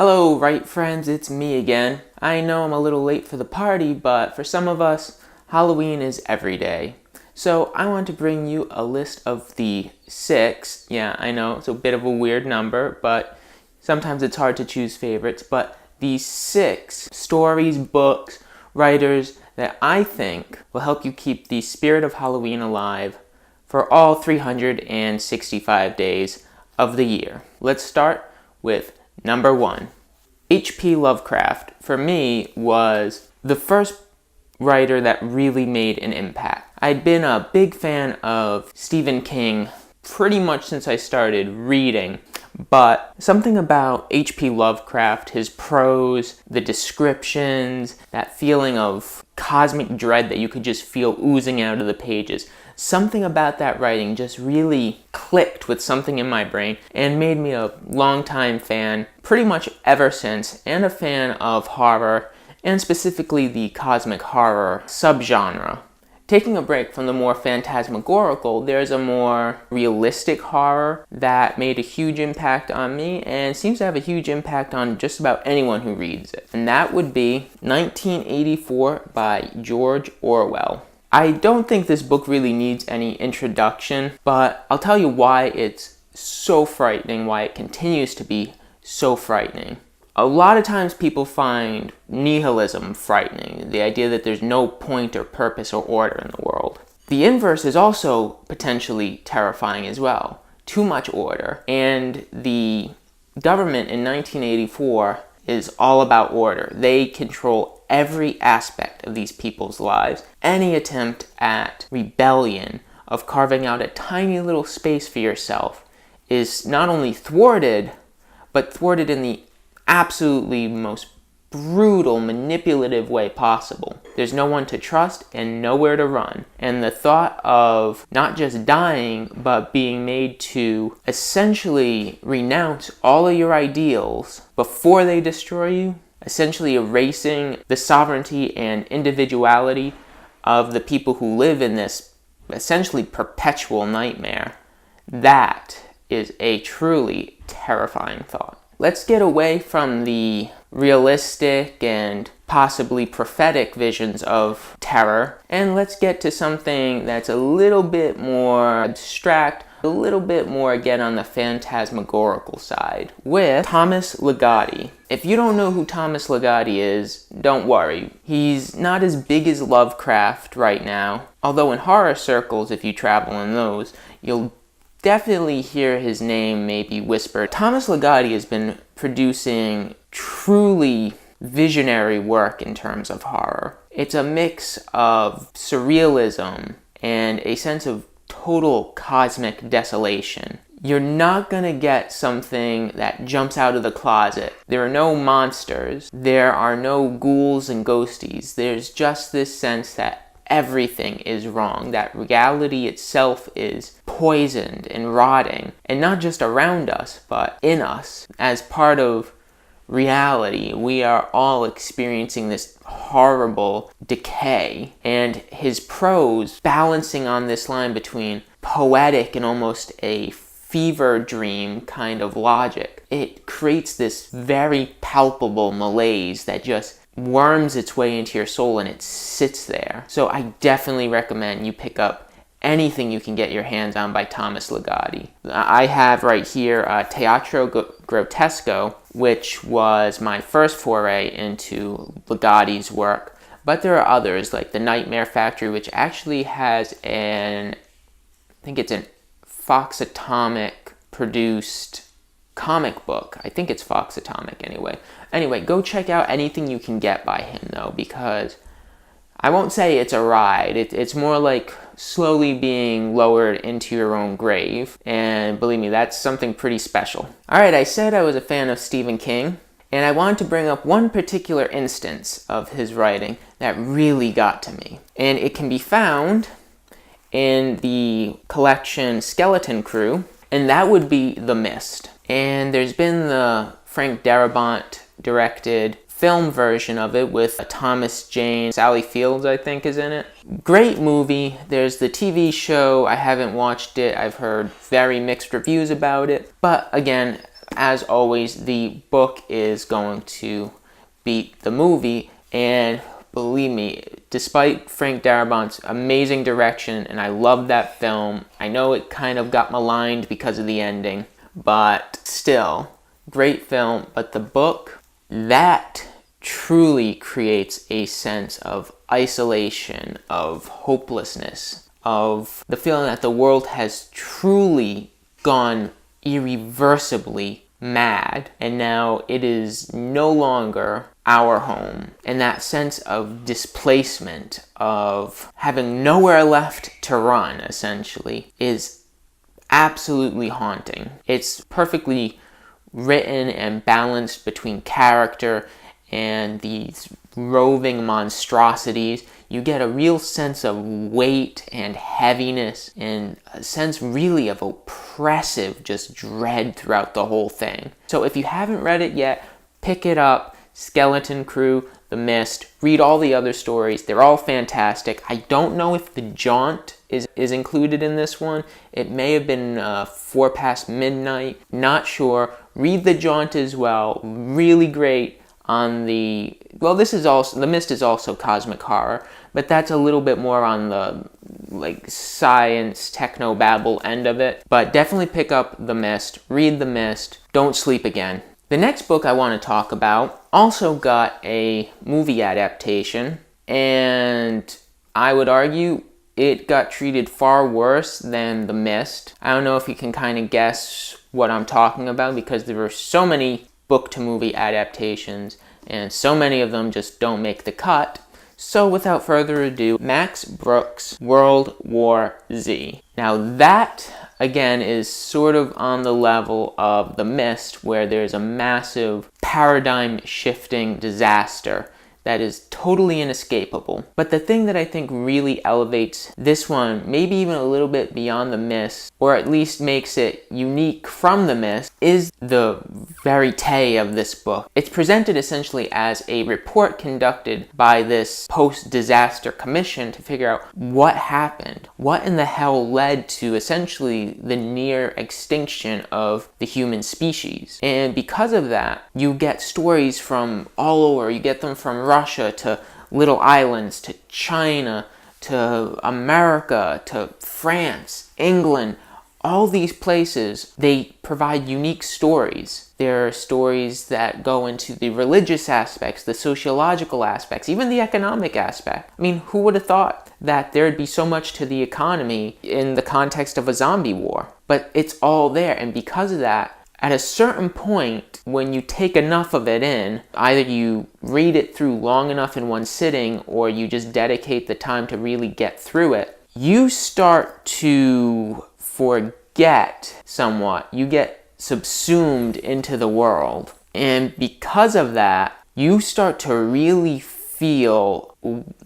Hello, right friends, it's me again. I know I'm a little late for the party, but for some of us, Halloween is every day. So I want to bring you a list of the 6, yeah, I know, it's a bit of a weird number, but sometimes it's hard to choose favorites, but these 6 stories, books, writers that I think will help you keep the spirit of Halloween alive for all 365 days of the year. Let's start with Number 1. H.P. Lovecraft, for me, was the first writer that really made an impact. I'd been a big fan of Stephen King pretty much since I started reading, but something about H.P. Lovecraft, his prose, the descriptions, that feeling of cosmic dread that you could just feel oozing out of the pages, something about that writing just really clicked with something in my brain and made me a longtime fan pretty much ever since, and a fan of horror, and specifically the cosmic horror subgenre. Taking a break from the more phantasmagorical, there's a more realistic horror that made a huge impact on me and seems to have a huge impact on just about anyone who reads it. And that would be 1984 by George Orwell. I don't think this book really needs any introduction, but I'll tell you why it's so frightening, why it continues to be so frightening. A lot of times people find nihilism frightening, the idea that there's no point or purpose or order in the world. The inverse is also potentially terrifying as well. Too much order. And the government in 1984 is all about order. They control every aspect of these people's lives. Any attempt at rebellion, of carving out a tiny little space for yourself, is not only thwarted, but thwarted in the absolutely most brutal, manipulative way possible. There's no one to trust and nowhere to run. And the thought of not just dying, but being made to essentially renounce all of your ideals before they destroy you, essentially erasing the sovereignty and individuality of the people who live in this essentially perpetual nightmare, that is a truly terrifying thought. Let's get away from the realistic and possibly prophetic visions of terror, and let's get to something that's a little bit more abstract, a little bit more again on the phantasmagorical side, with Thomas Ligotti. If you don't know who Thomas Ligotti is, don't worry. He's not as big as Lovecraft right now, although in horror circles, if you travel in those, you'll definitely hear his name maybe whispered. Thomas Ligotti has been producing truly visionary work in terms of horror. It's a mix of surrealism and a sense of total cosmic desolation. You're not gonna get something that jumps out of the closet. There are no monsters. There are no ghouls and ghosties. There's just this sense that everything is wrong, that reality itself is poisoned and rotting, and not just around us, but in us. As part of reality, we are all experiencing this horrible decay, and his prose balancing on this line between poetic and almost a fever dream kind of logic. It creates this very palpable malaise that just worms its way into your soul and it sits there. So I definitely recommend you pick up anything you can get your hands on by Thomas Ligotti. I have right here Teatro Grotesco, which was my first foray into Ligotti's work, but there are others like The Nightmare Factory, which actually has I think it's an Fox Atomic produced comic book. I think it's Fox Atomic anyway. Anyway, go check out anything you can get by him though, because I won't say it's a ride. It's more like slowly being lowered into your own grave. And believe me, that's something pretty special. Alright, I said I was a fan of Stephen King, and I wanted to bring up one particular instance of his writing that really got to me. And it can be found in the collection Skeleton Crew, and that would be The Mist. And there's been the Frank Darabont directed film version of it with Thomas Jane, Sally Fields I think is in it. Great movie. There's the TV show. I haven't watched it. I've heard very mixed reviews about it. But again, as always, the book is going to beat the movie, and believe me, despite Frank Darabont's amazing direction, and I love that film, I know it kind of got maligned because of the ending, but still, great film. But the book, that truly creates a sense of isolation, of hopelessness, of the feeling that the world has truly gone irreversibly mad, and now it is no longer our home. And that sense of displacement, of having nowhere left to run, essentially, is absolutely haunting. It's perfectly written and balanced between character and these roving monstrosities. You get a real sense of weight and heaviness and a sense really of oppressive just dread throughout the whole thing. So if you haven't read it yet, pick it up. Skeleton Crew, The Mist, read all the other stories. They're all fantastic. I don't know if The Jaunt is included in this one. It may have been 4 Past Midnight. Not sure. Read The Jaunt as well. Really great. On the, well, this is also, The Mist is also cosmic horror, but that's a little bit more on the like science techno babble end of it. But definitely pick up The Mist, read The Mist, don't sleep again. The next book I want to talk about also got a movie adaptation, and I would argue it got treated far worse than The Mist. I don't know if you can kind of guess what I'm talking about, because there were so many book-to-movie adaptations, and so many of them just don't make the cut. So without further ado, Max Brooks' World War Z. Now that, again, is sort of on the level of The Mist, where there's a massive paradigm-shifting disaster that is totally inescapable. But the thing that I think really elevates this one, maybe even a little bit beyond The Mist, or at least makes it unique from The Mist, is the verite of this book. It's presented essentially as a report conducted by this post-disaster commission to figure out what happened. What in the hell led to essentially the near extinction of the human species? And because of that, you get stories from all over. You get them from Russia to little islands, to China, to America, to France, England. All these places, they provide unique stories. There are stories that go into the religious aspects, the sociological aspects, even the economic aspect. I mean, who would have thought that there'd be so much to the economy in the context of a zombie war? But it's all there, and because of that, at a certain point, when you take enough of it in, either you read it through long enough in one sitting, or you just dedicate the time to really get through it, you start to forget somewhat. You get subsumed into the world. And because of that, you start to really feel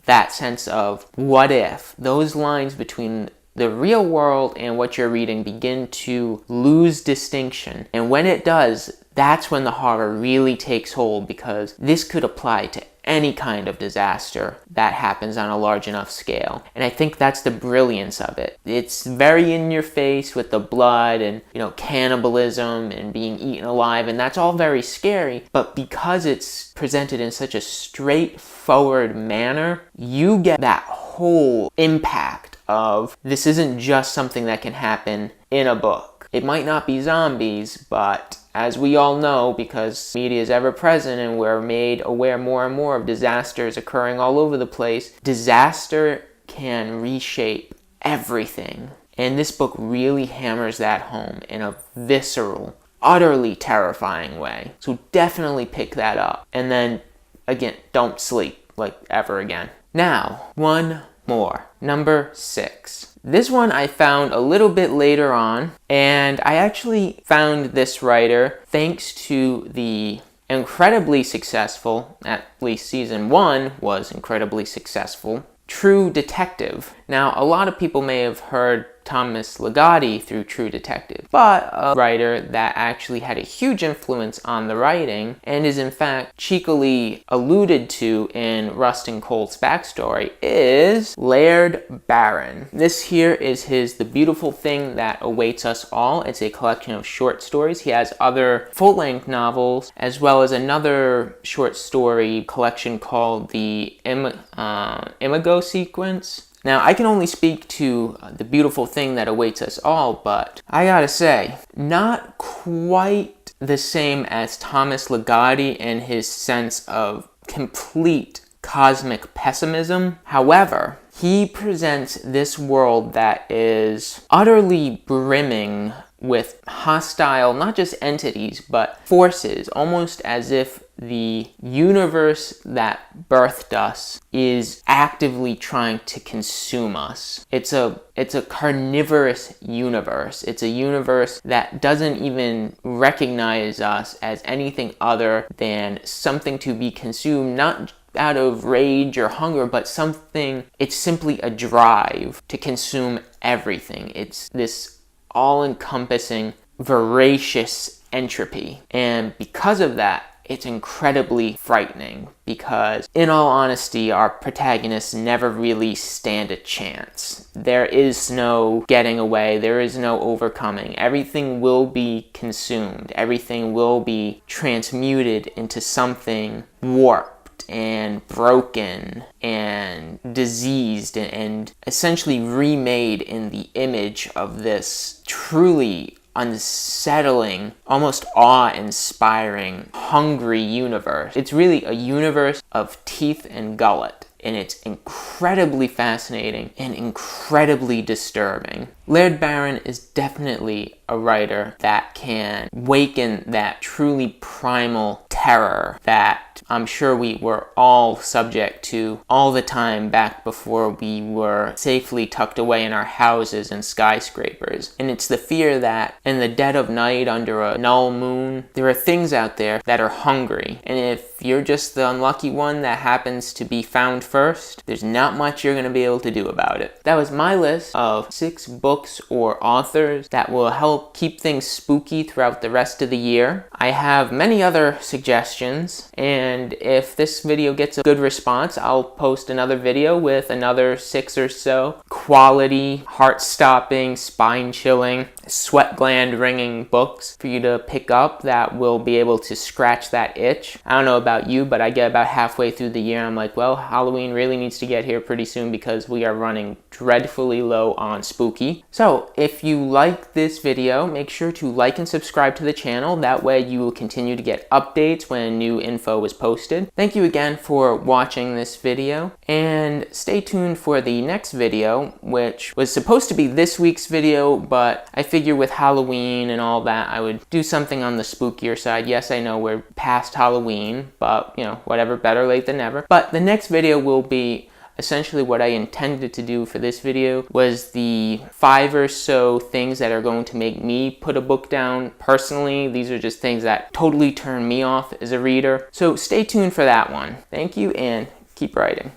that sense of what if. Those lines between the real world and what you're reading begin to lose distinction. And when it does, that's when the horror really takes hold, because this could apply to any kind of disaster that happens on a large enough scale. And I think that's the brilliance of it. It's very in your face with the blood and, cannibalism and being eaten alive, and that's all very scary. But because it's presented in such a straightforward manner, you get that whole impact of this isn't just something that can happen in a book. It might not be zombies, but as we all know, because media is ever present and we're made aware more and more of disasters occurring all over the place, disaster can reshape everything. And this book really hammers that home in a visceral, utterly terrifying way. So definitely pick that up. And then, again, don't sleep ever again. Now, one more. Number 6. This one I found a little bit later on, and I actually found this writer thanks to the incredibly successful, at least season 1 was incredibly successful, True Detective. Now, a lot of people may have heard Thomas Ligotti through True Detective, but a writer that actually had a huge influence on the writing and is in fact cheekily alluded to in Rustin Cole's backstory is Laird Barron. This here is his The Beautiful Thing That Awaits Us All. It's a collection of short stories. He has other full-length novels as well as another short story collection called the Imago Sequence. Now, I can only speak to The Beautiful Thing That Awaits Us All, but I gotta say, not quite the same as Thomas Ligotti in his sense of complete cosmic pessimism. However, he presents this world that is utterly brimming with hostile, not just entities, but forces, almost as if the universe that birthed us is actively trying to consume us. It's a carnivorous universe. It's a universe that doesn't even recognize us as anything other than something to be consumed, not out of rage or hunger, but something, it's simply a drive to consume everything. It's this all-encompassing, voracious entropy. And because of that, it's incredibly frightening because, in all honesty, our protagonists never really stand a chance. There is no getting away. There is no overcoming. Everything will be consumed. Everything will be transmuted into something warped and broken and diseased and essentially remade in the image of this truly unsettling, almost awe-inspiring, hungry universe. It's really a universe of teeth and gullet, and it's incredibly fascinating and incredibly disturbing. Laird Barron is definitely a writer that can waken that truly primal terror that I'm sure we were all subject to all the time back before we were safely tucked away in our houses and skyscrapers. And it's the fear that in the dead of night under a null moon, there are things out there that are hungry. And if you're just the unlucky one that happens to be found first, there's not much you're going to be able to do about it. That was my list of 6 books or authors that will help keep things spooky throughout the rest of the year. I have many other suggestions, and if this video gets a good response, I'll post another video with another 6 or so quality, heart-stopping, spine-chilling, sweat-gland-wringing books for you to pick up that will be able to scratch that itch. I don't know about you, but I get about halfway through the year and I'm like, well, Halloween really needs to get here pretty soon because we are running dreadfully low on spooky. So if you like this video, make sure to like and subscribe to the channel. That way you will continue to get updates when new info is posted. Thank you again for watching this video, and stay tuned for the next video, which was supposed to be this week's video, but I figure with Halloween and all that, I would do something on the spookier side. Yes, I know we're past Halloween, but you know, whatever, better late than never. But the next video will be essentially what I intended to do for this video was the 5 or so things that are going to make me put a book down personally. These are just things that totally turn me off as a reader. So stay tuned for that one. Thank you and keep writing.